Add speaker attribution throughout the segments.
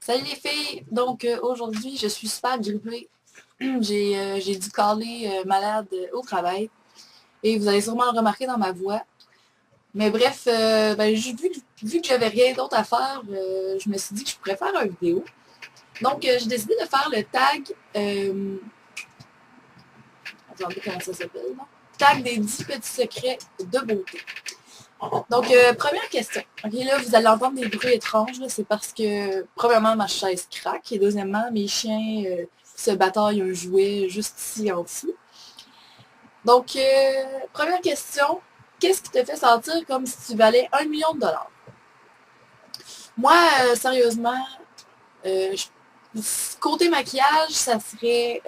Speaker 1: Salut les filles! Donc aujourd'hui, je suis super grippée. J'ai dû caler malade au travail. Et vous allez sûrement le remarquer dans ma voix. Mais bref, vu que j'avais rien d'autre à faire, je me suis dit que je pourrais faire une vidéo. Donc j'ai décidé de faire le tag. Attendez comment ça s'appelle, non? Tag des 10 petits secrets de beauté. Donc, première question. Ok, là, vous allez entendre des bruits étranges. C'est parce que, premièrement, ma chaise craque. Et deuxièmement, mes chiens se bataillent un jouet juste ici en dessous. Donc, première question. Qu'est-ce qui te fait sentir comme si tu valais 1 million de dollars? Moi, sérieusement, côté maquillage, ça serait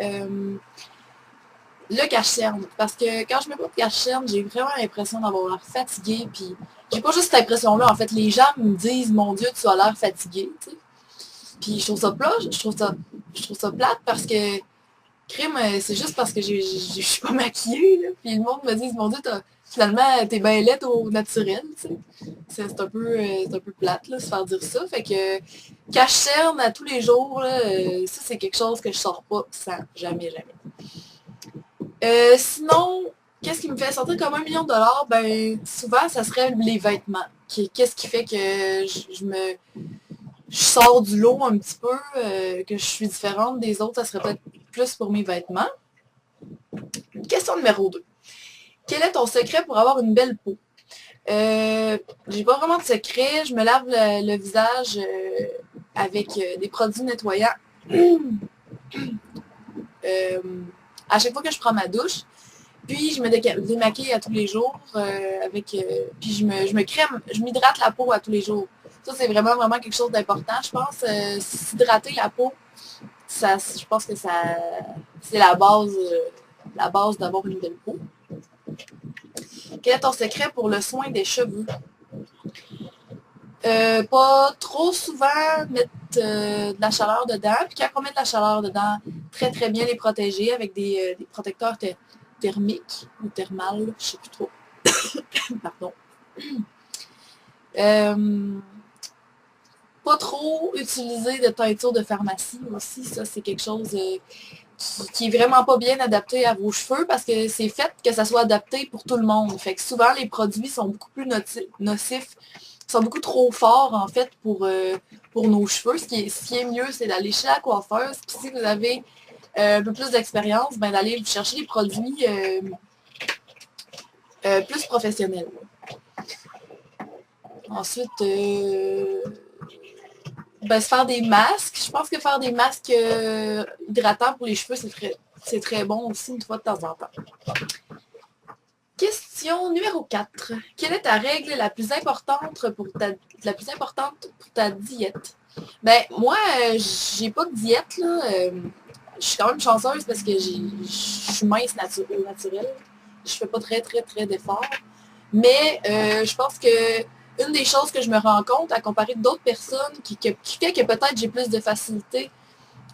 Speaker 1: le cache-cerne. Parce que quand je mets pas de cache-cerne, j'ai vraiment l'impression d'avoir l'air fatiguée. Puis j'ai pas juste cette impression-là. En fait, les gens me disent, mon Dieu, tu as l'air fatiguée. Tu sais. Puis je trouve ça plat, je trouve ça plate parce que crime, c'est juste parce que je suis pas maquillée. Là. Puis le monde me dit, mon Dieu, finalement, t'es bien laide au naturel. Tu sais. C'est un peu plate, là, se faire dire ça. Fait que cache-cerne à tous les jours, là, ça, c'est quelque chose que je sors pas sans jamais, jamais. Sinon, qu'est-ce qui me fait sentir comme 1 million de dollars? Ben, souvent, ça serait les vêtements. Qu'est-ce qui fait que je sors du lot un petit peu, que je suis différente des autres, ça serait peut-être plus pour mes vêtements. Question numéro 2. Quel est ton secret pour avoir une belle peau? J'ai pas vraiment de secret. Je me lave le visage avec des produits nettoyants. À chaque fois que je prends ma douche. Puis je me démaquille à tous les jours puis je me crème, je m'hydrate la peau à tous les jours. Ça, c'est vraiment, vraiment quelque chose d'important. Je pense s'hydrater la peau, je pense que c'est la base d'avoir une belle peau. Quel est ton secret pour le soin des cheveux? Pas trop souvent mettre de la chaleur dedans. Puis quand on met de la chaleur dedans, très très bien les protéger avec des protecteurs thermiques ou thermales, je sais plus trop. Pardon. Pas trop utiliser de teinture de pharmacie aussi. Ça, c'est quelque chose qui est vraiment pas bien adapté à vos cheveux parce que c'est fait que ça soit adapté pour tout le monde. Fait que souvent, les produits sont beaucoup plus nocifs, sont beaucoup trop forts, en fait, pour nos cheveux. Ce qui est mieux, c'est d'aller chez la coiffeuse. Puis si vous avez un peu plus d'expérience, ben d'aller chercher des produits plus professionnels. Ensuite, se faire des masques. Je pense que faire des masques hydratants pour les cheveux, c'est très bon aussi une fois de temps en temps. Question numéro 4. Quelle est ta règle la plus importante pour ta diète? Ben, moi, j'ai pas de diète, là. Je suis quand même chanceuse parce que je suis mince au naturel. Je fais pas très, très, très d'efforts. Mais je pense que une des choses que je me rends compte à comparer d'autres personnes qui fait que peut-être j'ai plus de facilité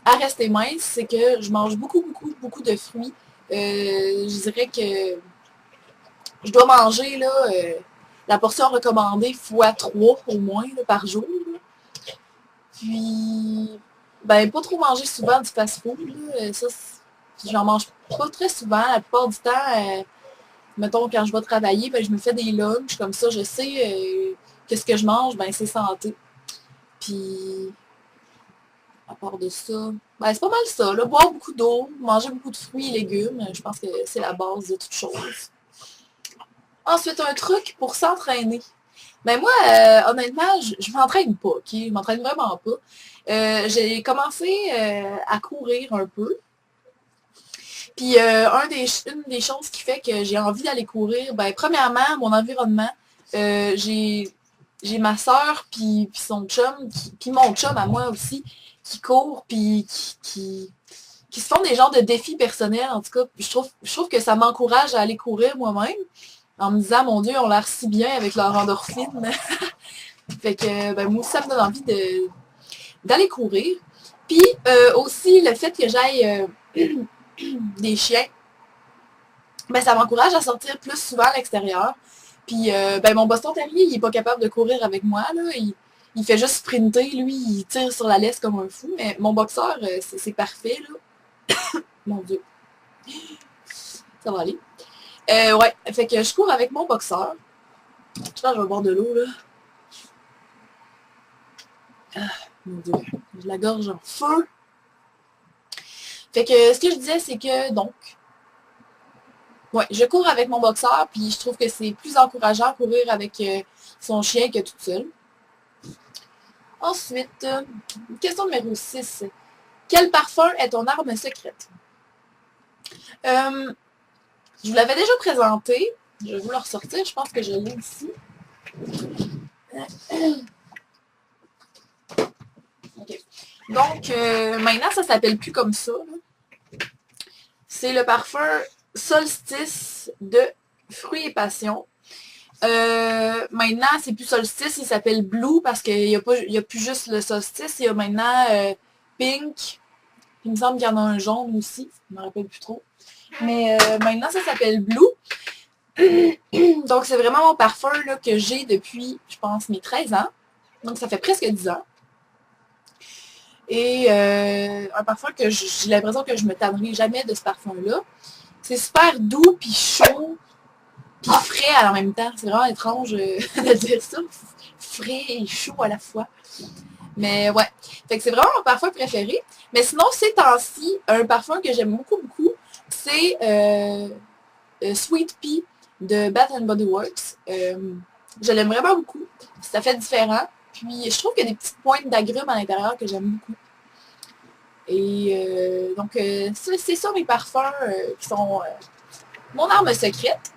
Speaker 1: à rester mince, c'est que je mange beaucoup, beaucoup, beaucoup de fruits. Je dirais que je dois manger là, la portion recommandée fois 3 au moins là, par jour. Là. Puis, ben, pas trop manger souvent du fast-food. Ça, j'en mange pas très souvent. La plupart du temps, mettons, quand je vais travailler, ben, je me fais des lunchs. Comme ça, je sais que ce que je mange, ben, c'est santé. Puis, à part de ça, ben, c'est pas mal ça. Là. Boire beaucoup d'eau, manger beaucoup de fruits et légumes, je pense que c'est la base de toute chose. Ensuite, un truc pour s'entraîner. Ben moi, honnêtement, je m'entraîne pas, ok? Je m'entraîne vraiment pas. J'ai commencé à courir un peu. Puis une des choses qui fait que j'ai envie d'aller courir, ben premièrement, mon environnement. J'ai ma soeur puis son chum, puis mon chum à moi aussi, qui court puis qui se font des genres de défis personnels, en tout cas. Puis je trouve que ça m'encourage à aller courir moi-même en me disant, mon Dieu, ils ont l'air si bien avec leur endorphine. Fait que, ben, moi aussi, ça me donne envie d'aller courir. Puis, aussi, le fait que j'aille des chiens, ben, ça m'encourage à sortir plus souvent à l'extérieur. Puis, ben, mon Boston Terrier, il est pas capable de courir avec moi, là. il fait juste sprinter, lui, il tire sur la laisse comme un fou. Mais mon boxeur, c'est parfait, là. Mon Dieu. Ça va aller. Ouais, fait que je cours avec mon boxeur. Je pense que je vais boire de l'eau, là. Ah, mon Dieu. J'ai la gorge en feu. Fait que ce que je disais, c'est que, donc, ouais, je cours avec mon boxeur, puis je trouve que c'est plus encourageant de courir avec son chien que toute seule. Ensuite, question numéro 6. Quel parfum est ton arme secrète? Je vous l'avais déjà présenté. Je vais vous le ressortir. Je pense que je l'ai ici. Okay. Donc, maintenant, ça s'appelle plus comme ça. C'est le parfum Solstice de Fruits et Passion. Maintenant, c'est plus Solstice, il s'appelle Blue parce qu'il n'y a plus juste le Solstice. Il y a maintenant Pink. Il me semble qu'il y en a un jaune aussi. Je ne me rappelle plus trop. Mais maintenant, ça s'appelle Blue. Donc, c'est vraiment mon parfum là, que j'ai depuis, je pense, mes 13 ans. Donc, ça fait presque 10 ans. Et un parfum que j'ai l'impression que je me tannerai jamais de ce parfum-là. C'est super doux, puis chaud, puis frais en même temps. C'est vraiment étrange de dire ça. Frais et chaud à la fois. Mais ouais. Fait que c'est vraiment mon parfum préféré. Mais sinon, ces temps-ci, un parfum que j'aime beaucoup, beaucoup, c'est Sweet Pea de Bath Body Works. Je l'aime vraiment beaucoup. Ça fait différent. Puis je trouve qu'il y a des petites pointes d'agrumes à l'intérieur que j'aime beaucoup. Et donc, c'est ça mes parfums qui sont mon arme secrète.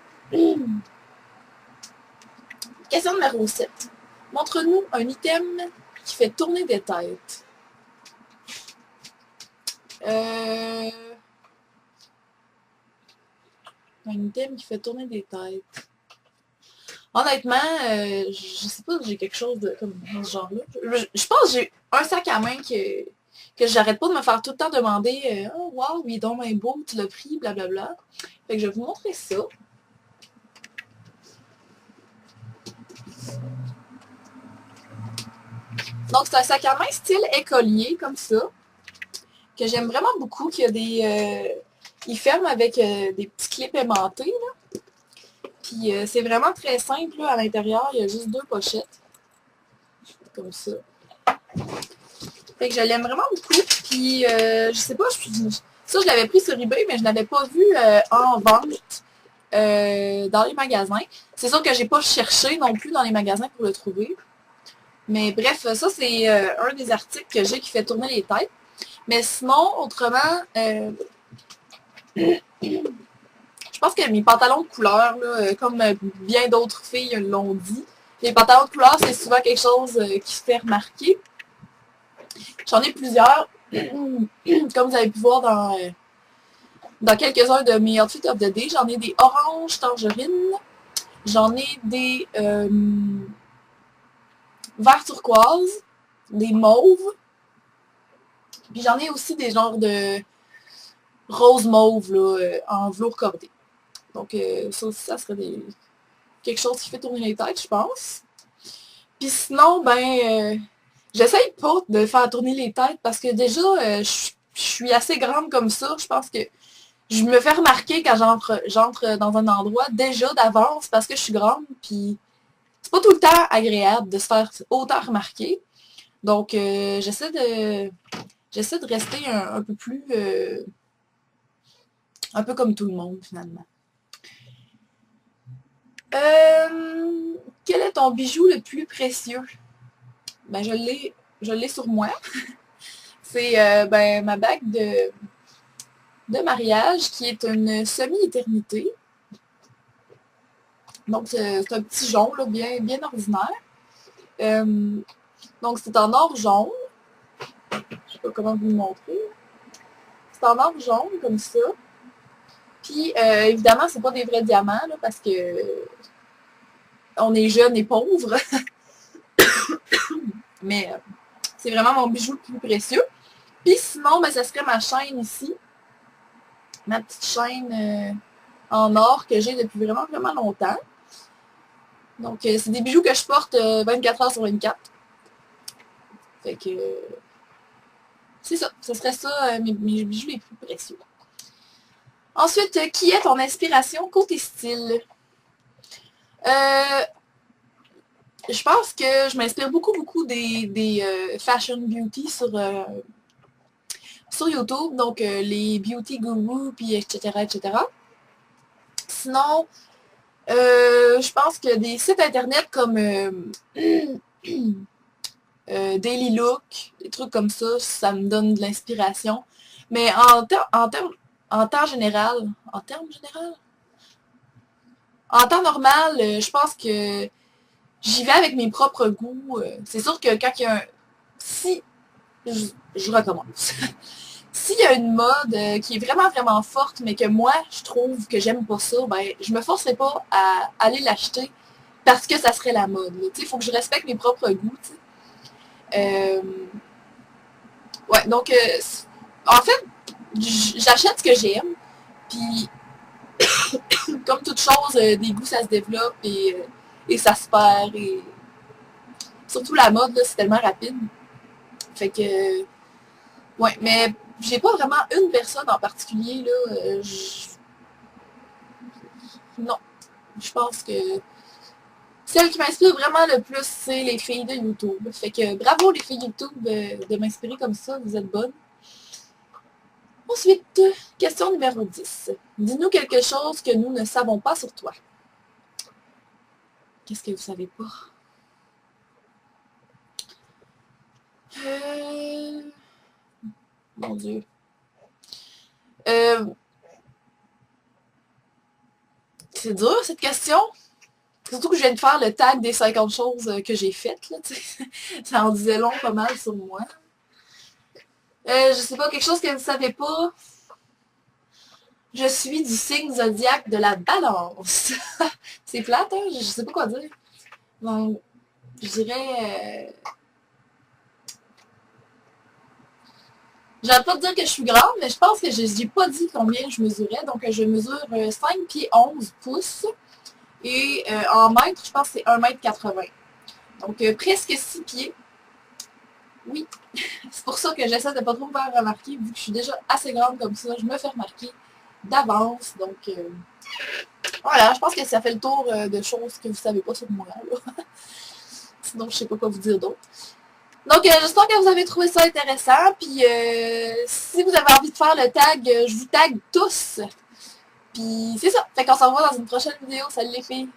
Speaker 1: Question numéro 7. Montre-nous un item qui fait tourner des têtes. Un item qui fait tourner des têtes. Honnêtement, je sais pas si j'ai quelque chose de comme dans ce genre-là. Je pense que j'ai un sac à main que j'arrête pas de me faire tout le temps demander oh wow, il est donc bien beau, tu l'as pris, blablabla. Fait que je vais vous montrer ça. Donc c'est un sac à main style écolier, comme ça, que j'aime vraiment beaucoup, qui a des... il ferme avec des petits clips aimantés, là. Puis c'est vraiment très simple, là. À l'intérieur, il y a juste 2 pochettes. Comme ça. Fait que je l'aime vraiment beaucoup. Puis je sais pas, ça je l'avais pris sur eBay, mais je n'avais pas vu en vente dans les magasins. C'est sûr que j'ai pas cherché non plus dans les magasins pour le trouver. Mais bref, ça c'est un des articles que j'ai qui fait tourner les têtes. Mais sinon, autrement, je pense que mes pantalons de couleur, là, comme bien d'autres filles l'ont dit, les pantalons de couleur, c'est souvent quelque chose qui se fait remarquer. J'en ai plusieurs. Comme vous avez pu voir dans quelques-uns de mes outfits of the day, j'en ai des oranges tangerines. J'en ai des verts turquoise, des mauves. Puis j'en ai aussi des genres de rose mauve là, en velours cordé. Donc ça aussi, ça serait quelque chose qui fait tourner les têtes, je pense. Puis sinon, ben, j'essaye pas de faire tourner les têtes parce que déjà, je suis assez grande comme ça. Je pense que je me fais remarquer quand j'entre dans un endroit déjà d'avance parce que je suis grande. Puis c'est pas tout le temps agréable de se faire autant remarquer. Donc, j'essaie de rester un peu plus... un peu comme tout le monde, finalement. Quel est ton bijou le plus précieux? Ben, je l'ai sur moi. C'est ben, ma bague de mariage qui est une semi-éternité. Donc, c'est un petit jaune, là, bien, bien ordinaire. Donc, c'est en or jaune. Je sais pas comment vous le montrer. C'est en or jaune, comme ça. Puis, évidemment, c'est pas des vrais diamants, là, parce que on est jeunes et pauvres. Mais c'est vraiment mon bijou le plus précieux. Puis sinon, ben, ça serait ma chaîne ici. Ma petite chaîne en or que j'ai depuis vraiment, vraiment longtemps. Donc, c'est des bijoux que je porte 24 heures sur 24. Fait que c'est ça. Ce serait ça mes bijoux les plus précieux. Ensuite, qui est ton inspiration côté style? Je pense que je m'inspire beaucoup des fashion beauty sur YouTube, donc les beauty gurus, puis etc., etc. Sinon, je pense que des sites internet comme Daily Look, des trucs comme ça me donne de l'inspiration. Mais en temps général, en temps normal, je pense que j'y vais avec mes propres goûts. C'est sûr que quand il y a un... Si... Je recommence. S'il y a une mode qui est vraiment forte, mais que moi, je trouve que j'aime pas ça, ben, je me forcerai pas à aller l'acheter parce que ça serait la mode. Il faut que je respecte mes propres goûts. Ouais, donc, en fait, j'achète ce que j'aime, puis comme toute chose, des goûts, ça se développe et ça se perd. Et... Surtout la mode, c'est tellement rapide. Fait que, ouais, mais j'ai pas vraiment une personne en particulier, là. Non. Je pense que celle qui m'inspire vraiment le plus, c'est les filles de YouTube. Fait que bravo les filles YouTube de m'inspirer comme ça, vous êtes bonnes. Ensuite, question numéro 10. Dis-nous quelque chose que nous ne savons pas sur toi. Qu'est-ce que vous savez pas? Mon Dieu. C'est dur cette question. Surtout que je viens de faire le tag des 50 choses que j'ai faites. Là, ça en disait long pas mal sur moi. Je sais pas, quelque chose que vous ne savez pas. Je suis du signe zodiaque de la balance. C'est plate, hein? Je sais pas quoi dire. Donc, je dirais... J'arrête pas de dire que je suis grande, mais je pense que je n'ai pas dit combien je mesurais. Donc, je mesure 5 pieds 11 pouces. Et en mètres, je pense que c'est 1,80 m. Donc, presque 6 pieds. Oui. C'est pour ça que j'essaie de ne pas trop me faire remarquer, vu que je suis déjà assez grande comme ça. Je me fais remarquer d'avance. Donc, voilà, je pense que ça fait le tour de choses que vous ne savez pas sur moi. Là. Sinon, je sais pas quoi vous dire d'autre. Donc, j'espère que vous avez trouvé ça intéressant. Puis, si vous avez envie de faire le tag, je vous tag tous. Puis, c'est ça. Fait qu'on se revoit dans une prochaine vidéo. Salut les filles!